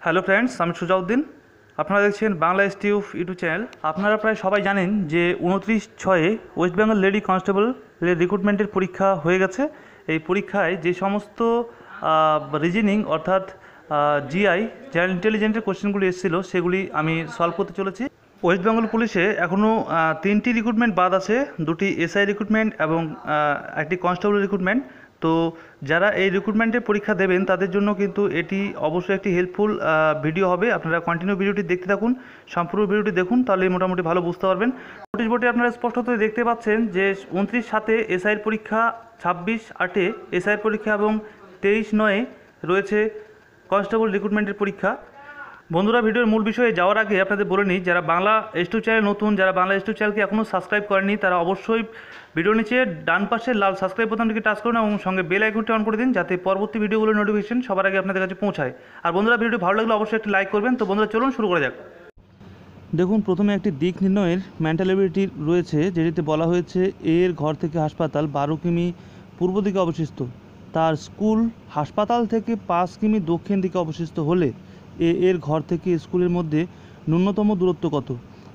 Hello friends, আমি সুজাউদ্দিন। আপনারা দেখছেন বাংলা এসটিউফ ইউটিউব চ্যানেল। আপনারা প্রায় সবাই জানেন যে 29/6 ওয়েস্ট বেঙ্গল লেডি কনস্টেবলের রিক্রুটমেন্টের পরীক্ষা হয়ে গেছে। এই পরীক্ষায় যে সমস্ত রিজনিং অর্থাৎ জিআই জেনারেল ইন্টেলিজেন্সের কোশ্চেনগুলি এসেছিলো সেগুলি আমি সলভ করতে চলেছি। ওয়েস্ট বেঙ্গল পুলিশে এখনও 3টি রিক্রুটমেন্ট বাদ আছে, 2টি এসআই রিক্রুটমেন্ট এবং একটি কনস্টেবল রিক্রুটমেন্ট। তো যারা এই রিক্রুটমেন্টের পরীক্ষা দেবেন তাদের জন্য কিন্তু এটি অবশ্যই একটি হেল্পফুল ভিডিও হবে। আপনারা কন্টিনিউ ভিডিওটি দেখতে থাকুন, সম্পূর্ণ ভিডিওটি দেখুন, তাহলে মোটামুটি ভালো বুঝতে পারবেন। নোটিশ বোর্ডে আপনারা স্পষ্টতই দেখতে পাচ্ছেন যে 29/7 এসআইয়ের পরীক্ষা, 26/8 এসআইয়ের পরীক্ষা এবং 23/9 রয়েছে কনস্টেবল রিক্রুটমেন্টের পরীক্ষা। বন্ধুরা, ভিডিওর মূল বিষয়ে যাওয়ার আগে আপনাদের বলে নিই, যারা বাংলা এসটিউব চ্যানেল নতুন, যারা বাংলা এসটিউব চ্যানেলকে এখনও সাবস্ক্রাইব করেনি, তারা অবশ্যই ভিডিওর নিচে ডান পাশে লাল সাবস্ক্রাইব বোতামটিকে টাচ করুন এবং সঙ্গে বেল আইকনটি অন করে দিন, যাতে পরবর্তী ভিডিওগুলোর নোটিফিকেশন সবার আগে আপনাদের কাছে পৌঁছায়। আর বন্ধুরা, ভিডিওটি ভালো লাগলে অবশ্যই একটি লাইক করবেন। তো বন্ধুরা, চলুন শুরু করা যাক। দেখুন, প্রথমে একটি দিক নির্ণয়ের মেন্টাল এবিলিটি রয়েছে, যেটিতে বলা হয়েছে এর ঘর থেকে হাসপাতাল 12 কিমি পূর্ব দিকে অবস্থিত, তার স্কুল হাসপাতাল থেকে 5 কিমি দক্ষিণ দিকে অবস্থিত হলে এর ঘর থেকে স্কুলের মধ্যে ন্যূনতম দূরত্ব কত?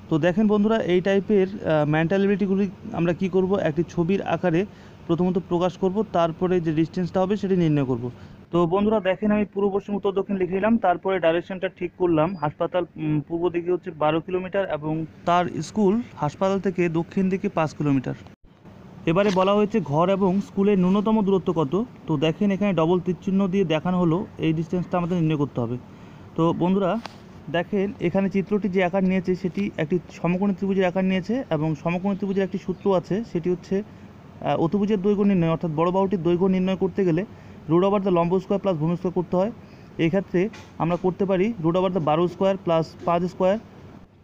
তো দেখেন বন্ধুরা, এই টাইপের মেন্টালিটিগুলি আমরা কি করব, একটি ছবির আকারে প্রথমত প্রকাশ করব, তারপরে যে ডিস্টেন্সটা হবে সেটি নির্ণয় করব। তো বন্ধুরা দেখেন, আমি পূর্ব পশ্চিম উত্তর দক্ষিণ লিখে নিলাম, তারপরে ডাইরেকশনটা ঠিক করলাম। হাসপাতাল পূর্ব দিকে হচ্ছে 12 কিলোমিটার এবং তার স্কুল হাসপাতাল থেকে দক্ষিণ দিকে 5 কিলোমিটার। এবারে বলা হয়েছে ঘর এবং স্কুলের ন্যূনতম দূরত্ব কত। তো দেখেন, এখানে ডবল তীরচিহ্ন দিয়ে দেখানো হলো, এই ডিস্টেন্সটা আমাদের নির্ণয় করতে হবে। তো বন্ধুরা দেখেন, এখানে চিত্রটি যে আকার নিয়েছে সেটি একটি সমকোণী ত্রিভুজের আকার নিয়েছে এবং সমকোণী ত্রিভুজের একটি সূত্র আছে, সেটি হচ্ছে অতিভুজের দৈর্ঘ্য নির্ণয়, অর্থাৎ বড় বাহুটির দৈর্ঘ্য নির্ণয় করতে গেলে রুট ওভার দ্য লম্ব স্কোয়ার প্লাস ভূমি স্কোয়ার করতে হয়। এই ক্ষেত্রে আমরা করতে পারি root over the 12 square plus 5 square.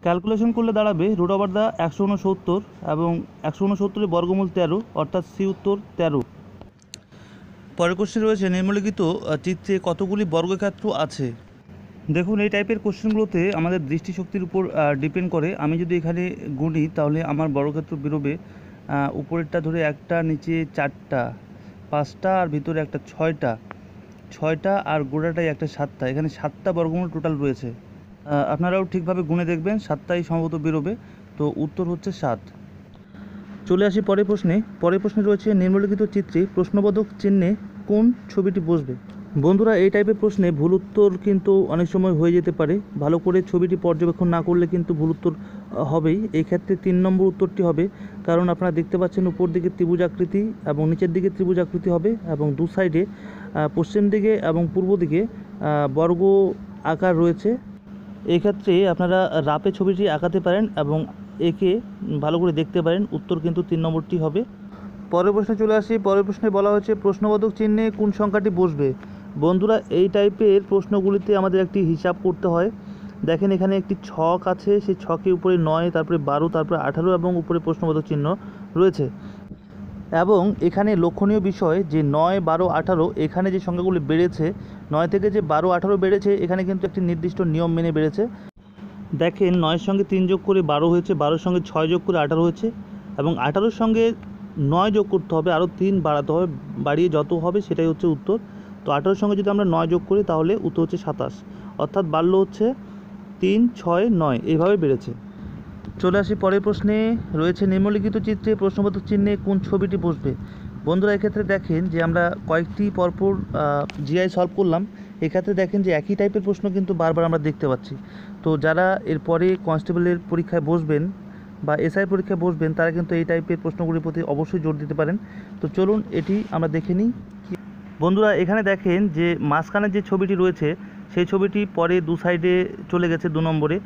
Calculation করলে দাঁড়াবে রুট ওভার দ্য 169 এবং 169 বর্গমূল 13, অর্থাৎ সি উত্তর 13। পরের কোশ্চেন রয়েছে নিম্নলিখিত চিত্রে কতগুলি বর্গক্ষেত্র আছে। দেখুন, এই টাইপের কোশ্চেনগুলোতে আমাদের দৃষ্টিশক্তির উপর ডিপেন্ড করে। আমি যদি এখানে গুনি তাহলে আমার বর্গক্ষেত্র বেরোবে উপরেরটা ধরে 1টা, নিচে 4টা, 5টা আর ভিতরে একটা 6টা আর গোড়াটাই একটা 7টা। এখানে 7টা বর্গমূল টোটাল রয়েছে। আপনারাও ঠিকভাবে গুনে দেখবেন, 7টাই সম্ভবত বেরোবে। তো উত্তর হচ্ছে 7। চলে আসি পরের প্রশ্নে। পরের প্রশ্নে রয়েছে নিম্নলিখিত চিত্রে প্রশ্নবোধক চিহ্নে কোন ছবিটি বসবে। বন্ধুরা, এই টাইপের প্রশ্নে ভুল উত্তর কিন্তু অনেক সময় হয়ে যেতে পারে। ভালো করে ছবিটি পর্যবেক্ষণ না করলে কিন্তু ভুল উত্তর হবেই। এই ক্ষেত্রে 3 নম্বর উত্তরটি হবে, কারণ আপনারা দেখতে পাচ্ছেন উপর দিকে ত্রিভুজ আকৃতি এবং নিচের দিকে ত্রিভুজ আকৃতি হবে এবং দু সাইডে পশ্চিম দিকে এবং পূর্ব দিকে বর্গ আকার রয়েছে। এই ক্ষেত্রে আপনারা রাপে ছবিটি আঁকাতে পারেন এবং একে ভালো করে দেখতে পারেন। উত্তর কিন্তু 3 নম্বরটি হবে। পরের প্রশ্নে চলে আসি। পরের প্রশ্নে বলা হয়েছে প্রশ্নবোধক চিহ্নে কোন সংখ্যাটি বসবে। বন্ধুরা, এই টাইপের প্রশ্নগুলিতে আমাদের একটি হিসাব করতে হয়। দেখেন, এখানে একটি ছক আছে, সেই ছকের উপরে 9, তারপরে 12, তারপরে 18 এবং উপরে প্রশ্নবোধক চিহ্ন রয়েছে। এবং এখানে লক্ষণীয় বিষয় যে 9, 12, 18 এখানে যে সংখ্যাগুলি বেড়েছে, 9 থেকে যে 12, 18 বেড়েছে, এখানে কিন্তু একটি নির্দিষ্ট নিয়ম মেনে বেড়েছে। দেখেন, 9-এর সঙ্গে 3 যোগ করে 12 হয়েছে, 12-এর সঙ্গে 6 যোগ করে 18 হয়েছে এবং 18-এর সঙ্গে 9 যোগ করতে হবে, আরও 3 বাড়াতে হবে, বাড়িয়ে যত হবে সেটাই হচ্ছে উত্তর। তো 18-এর সঙ্গে যদি আমরা 9 যোগ করি তাহলে উত্তর হচ্ছে 27, অর্থাৎ বাড়লো হচ্ছে 3, 6, 9, এইভাবে বেড়েছে। চলে আসি পরের প্রশ্নে। রয়েছে নিম্নলিখিত চিত্রে প্রশ্নবোধক চিহ্নে কোন ছবিটি বসবে। বন্ধুরা, এক্ষেত্রে দেখেন যে আমরা কয়েকটি পরপর জিআই সলভ করলাম। এক্ষেত্রে দেখেন যে একই টাইপের প্রশ্ন কিন্তু বারবার আমরা দেখতে পাচ্ছি। তো যারা এরপরে কনস্টেবলের পরীক্ষায় বসবেন বা এসআই পরীক্ষায় বসবেন, তারা কিন্তু এই টাইপের প্রশ্নগুলির প্রতি অবশ্যই জোর দিতে পারেন। তো চলুন এটি আমরা দেখে নিই। বন্ধুরা, এখানে দেখেন যে মাঝখানে যে ছবিটি রয়েছে সেই ছবিটি পরে দু সাইডে চলে গেছে 2 নম্বরে।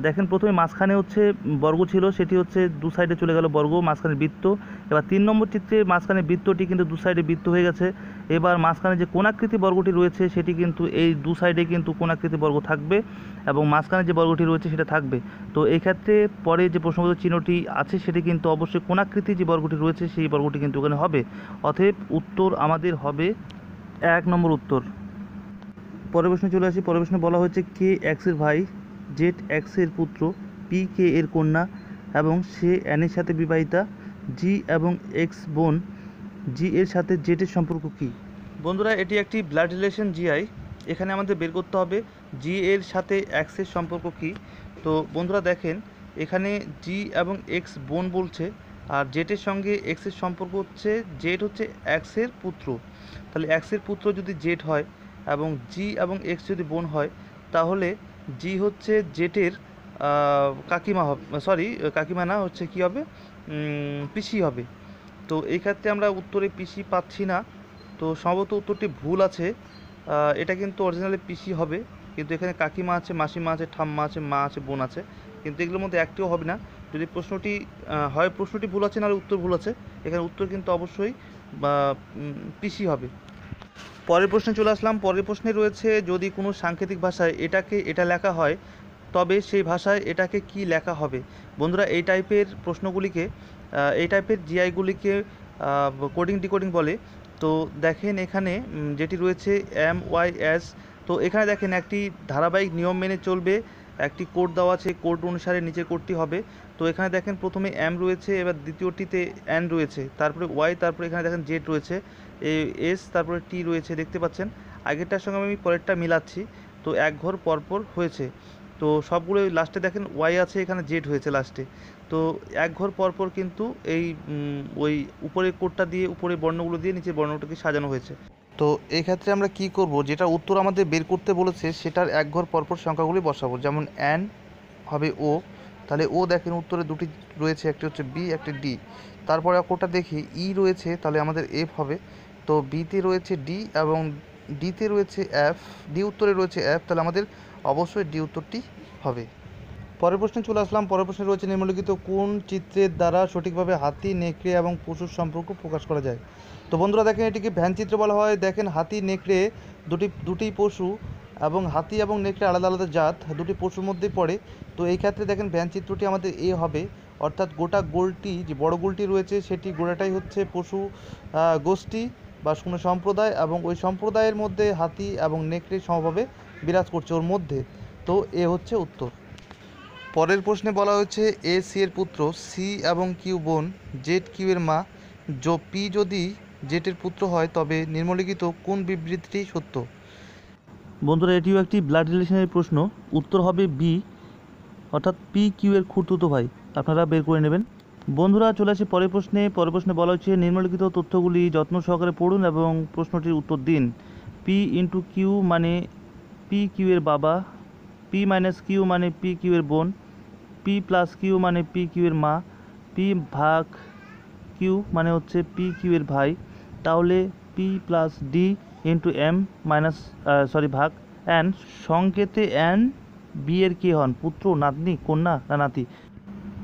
দেখেন, প্রথমে মাঝখানে হচ্ছে বর্গ ছিল, সেটি হচ্ছে দু সাইডে চলে গেল বর্গ, মাঝখানে বৃত্ত। এবার 3 নম্বর চিত্রে মাঝখানে বৃত্তটি কিন্তু দু সাইডে বৃত্ত হয়ে গেছে। এবার মাঝখানে যে কোণাকৃতি বর্গটি রয়েছে সেটি কিন্তু এই দু সাইডে কিন্তু কোণাকৃতি বর্গ থাকবে এবং মাঝখানে যে বর্গটি রয়েছে সেটা থাকবে। তো এই ক্ষেত্রে পরে যে প্রশ্নবোধক চিহ্নটি আছে সেটি কিন্তু অবশ্যই কোণাকৃতি যে বর্গটি রয়েছে সেই বর্গটি কিন্তু ওখানে হবে। অতএব উত্তর আমাদের হবে 1 নম্বর উত্তর। পরের প্রশ্নে চলে আসি। পরের প্রশ্নে বলা হয়েছে কে এক্সের ভাই, জেড এক্সের পুত্র, পি কে এর কন্যা এবং সে অ্যানের সাথে বিবাহিতা। জি এবং এক্স বোন, জি এর সাথে জেড এর সম্পর্ক কী। বন্ধুরা, এটি একটি ব্লাড রিলেশন জিআই। এখানে আমাদের বের করতে হবে জি এর সাথে এক্সের সম্পর্ক কী? তো বন্ধুরা দেখেন, এখানে জি এবং এক্স বোন বলছে, আর জেটের সঙ্গে এক্সের সম্পর্ক হচ্ছে জেড হচ্ছে এক্সের পুত্র। তাহলে এক্সের পুত্র যদি জেড হয় এবং জি এবং এক্স যদি বোন হয়, তাহলে জি হচ্ছে জেটের কাকিমা হবে, সরি কাকিমা না, হচ্ছে কী হবে, পিসি হবে। তো এই ক্ষেত্রে আমরা উত্তরে পিসি পাচ্ছি না, তো সম্ভবত উত্তরটি ভুল আছে। এটা কিন্তু অরিজিনালি পিসি হবে, কিন্তু এখানে কাকিমা আছে, মাসিমা আছে, ঠাম্মা আছে, মা আছে, বোন আছে, কিন্তু এগুলোর মধ্যে একটিও হবে না। যদি প্রশ্নটি হয় প্রশ্নটি ভুল আছে, নাহলে উত্তর ভুল আছে। এখানে উত্তর কিন্তু অবশ্যই পিসি হবে। পরের প্রশ্নে চলে আসলাম। পরের প্রশ্নে রয়েছে, যদি কোনো সাংকেতিক ভাষায় এটাকে এটা লেখা হয়, তবে সেই ভাষায় এটাকে কি লেখা হবে? বন্ধুরা, এই টাইপের প্রশ্নগুলিকে, এই টাইপের জিআইগুলিকে কোডিং ডিকোডিং বলে। তো দেখেন এখানে যেটি রয়েছে MYS, তো এখানে দেখেন একটি ধারাবাহিক নিয়ম মেনে চলবে, একটি কোড দেওয়া আছে, কোড অনুসারে নিচের কোডটি হবে। তো এখানে দেখেন প্রথমে M রয়েছে, এবার দ্বিতীয়টিতে N রয়েছে, তারপরে Y, তারপরে এখানে দেখেন Z রয়েছে, S, তারপরে T রয়েছে, দেখতে পাচ্ছেন। আগেরটার সঙ্গে আমি পরেরটা মিলাচ্ছি, তো এক ঘর পরপর হয়েছে। তো সবগুলো লাস্টে দেখেন ওয়াই আছে, এখানে জেড হয়েছে লাস্টে। তো এক ঘর পরপর কিন্তু এই ওই উপরের কোডটা দিয়ে, উপরের বর্ণগুলো দিয়ে নিচের বর্ণটাকে সাজানো হয়েছে। তো এই ক্ষেত্রে আমরা কি করব, যেটা উত্তর আমাদের বের করতে বলেছে সেটার এক ঘর পরপর সংখ্যাগুলি বসাবো। যেমন এন হবে ও, তাহলে ও দেখেন উত্তরে দুটি রয়েছে, একটি হচ্ছে বি, একটি ডি। তারপরে কোডটা দেখি ই রয়েছে, তাহলে আমাদের এফ হবে। তো বিতে রয়েছে ডি এবং ডিতে রয়েছে এফ, ডি উত্তরে রয়েছে এফ, তাহলে আমাদের অবশ্যই ডি উত্তরটি হবে। পরের প্রশ্নে চলে আসলাম। পরের প্রশ্নে রয়েছে, নিম্নলিখিত কোন চিত্রের দ্বারা সঠিকভাবে হাতি, নেকড়ে এবং পশুর সম্পর্ক প্রকাশ করা যায়? তো বন্ধুরা দেখেন, এটিকে ভ্যান চিত্র বলা হয়। দেখেন হাতি, নেকড়ে দুটি পশু, এবং হাতি এবং নেকড়ে আলাদা আলাদা জাত, দুটি পশুর মধ্যেই পড়ে। তো এই ক্ষেত্রে দেখেন ভ্যান চিত্রটি আমাদের এ হবে, অর্থাৎ গোটা গোলটি, যে বড় গোলটি রয়েছে সেটি গোটাটাই হচ্ছে পশু গোষ্ঠী বা কোনো সম্প্রদায়, এবং ওই সম্প্রদায়ের মধ্যে হাতি এবং নেকড়ে সমভাবে বিরাজ করছে ওর মধ্যে। তো এ হচ্ছে উত্তর। পরের প্রশ্নে বলা হয়েছে, এ সি এর পুত্র, সি এবং কিউ বোন, জেড কিউ এর মা, পি যদি জেটের পুত্র হয়, তবে নিম্নলিখিত কোন বিবৃতিটি সত্য? বন্ধুরা, এটিও একটি ব্লাড রিলেশনের প্রশ্ন। উত্তর হবে বি, অর্থাৎ পি কিউ এর খুড়তুতো ভাই। আপনারা বের করে নেবেন। বন্ধুরা, চলে আসি পরের প্রশ্নে। পরের প্রশ্নে বলা হচ্ছে, নিম্নলিখিত তথ্যগুলি যত্ন সহকারে পড়ুন এবং প্রশ্নটির উত্তর দিন। পি ইন্টু কিউ মানে পি কিউ এর বাবা, পি মাইনাস কিউ মানে পি কিউ এর বোন, পি প্লাস কিউ মানে পি কিউ এর মা, পি ভাগ কিউ মানে হচ্ছে পি কিউ এর ভাই। তাহলে P plus D into M minus ভাগ এন, সংকেতে এন বি এর কে হন? পুত্র, নাতনি, কন্যা না নাতি?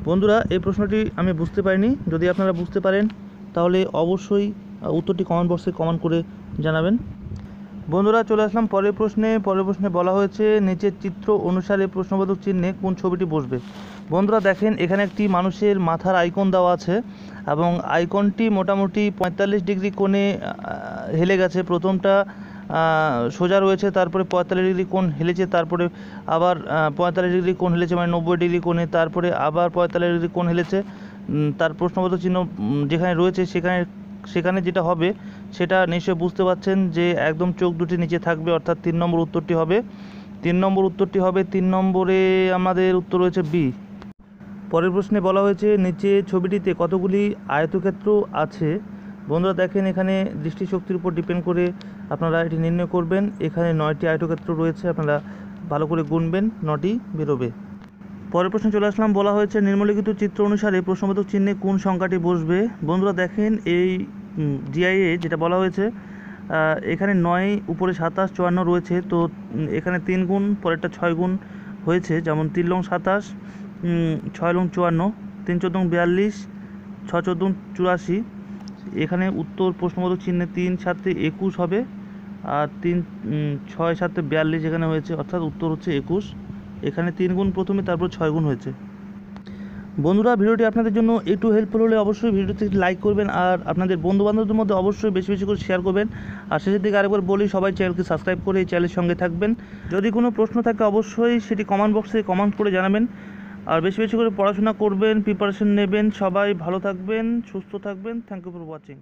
বন্ধুরা, এই প্রশ্নটি আমি বুঝতে পারিনি। যদি আপনারা বুঝতে পারেন তাহলে অবশ্যই উত্তরটি কমেন্ট বক্সে কমেন্ট করে জানাবেন। বন্ধুরা, চলে আসলাম পরের প্রশ্নে। পরের প্রশ্নে বলা হয়েছে, নিচের চিত্র অনুসারে প্রশ্নবোধক চিহ্নে কোন ছবিটি বসবে? বন্ধুরা দেখেন, এখানে একটি মানুষের মাথার আইকন দেওয়া আছে, এবং আইকনটি মোটামুটি 45 ডিগ্রি কোণে হেলে গেছে। প্রথমটা সোজা রয়েছে, তারপরে 45 ডিগ্রি কোণ হেলেছে, তারপরে আবার 45 ডিগ্রি কোণ হেলেছে, মানে 90 ডিগ্রি কোণে, তারপরে আবার 45 ডিগ্রি কোণ হেলেছে। তার প্রশ্নবোধক চিহ্ন যেখানে রয়েছে সেখানে যেটা হবে সেটা নিশ্চয়ই বুঝতে পারছেন, যে একদম চোখ দুটি নিচে থাকবে, অর্থাৎ 3 নম্বর উত্তরটি হবে। 3 নম্বর উত্তরটি হবে। 3 নম্বরে আমাদের উত্তর রয়েছে বি। পরের প্রশ্নে বলা হয়েছে, নিচে ছবিটিতে কতগুলি আয়তক্ষেত্র আছে? বন্ধুরা দেখেন, এখানে দৃষ্টিশক্তির উপর ডিপেন্ড করে আপনারা এটি নির্ণয় করবেন। এখানে 9টি আয়তক্ষেত্র রয়েছে, আপনারা ভালো করে গুনবেন, 9টি বেরোবে। পরের প্রশ্নে চলে আসলাম। বলা হয়েছে, নিম্নলিখিত চিত্র অনুসারে প্রশ্নবোধক চিহ্নে কোন সংখ্যাটি বসবে? বন্ধুরা দেখেন, এই জিআইএ যেটা বলা হয়েছে, এখানে 9 উপরে 27 54 রয়েছে। তো এখানে 3 গুণ, পরেরটা 6 গুণ হয়েছে। যেমন 3 লং 27, 6 লং 54, 3 14 42, 6 14 84। এখানে উত্তর প্রশ্নবোধক চিহ্নে 3 7 21 হবে, আর 3 6 7 42 এখানে হয়েছে, অর্থাৎ উত্তর হচ্ছে 21। এখানে 3 গুণ প্রথমে, তারপর 6 গুণ হয়েছে। বন্ধুরা, ভিডিওটি আপনাদের জন্য একটু হেল্পফুল হলে অবশ্যই ভিডিওতে লাইক করবেন, আর আপনাদের বন্ধুবান্ধবদের মধ্যে অবশ্যই বেশি বেশি করে শেয়ার করবেন। আর শেষের দিকে আরেকবার বলি, সবাই চ্যানেলকে সাবস্ক্রাইব করে এই চ্যানেলের সঙ্গে থাকবেন। যদি কোনো প্রশ্ন থাকে অবশ্যই সেটি কমেন্ট বক্সে কমেন্ট করে জানাবেন। আর বেশি বেশি করে পড়াশোনা করবেন, প্রিপারেশন নেবেন। সবাই ভালো থাকবেন, সুস্থ থাকবেন। Thank you for watching.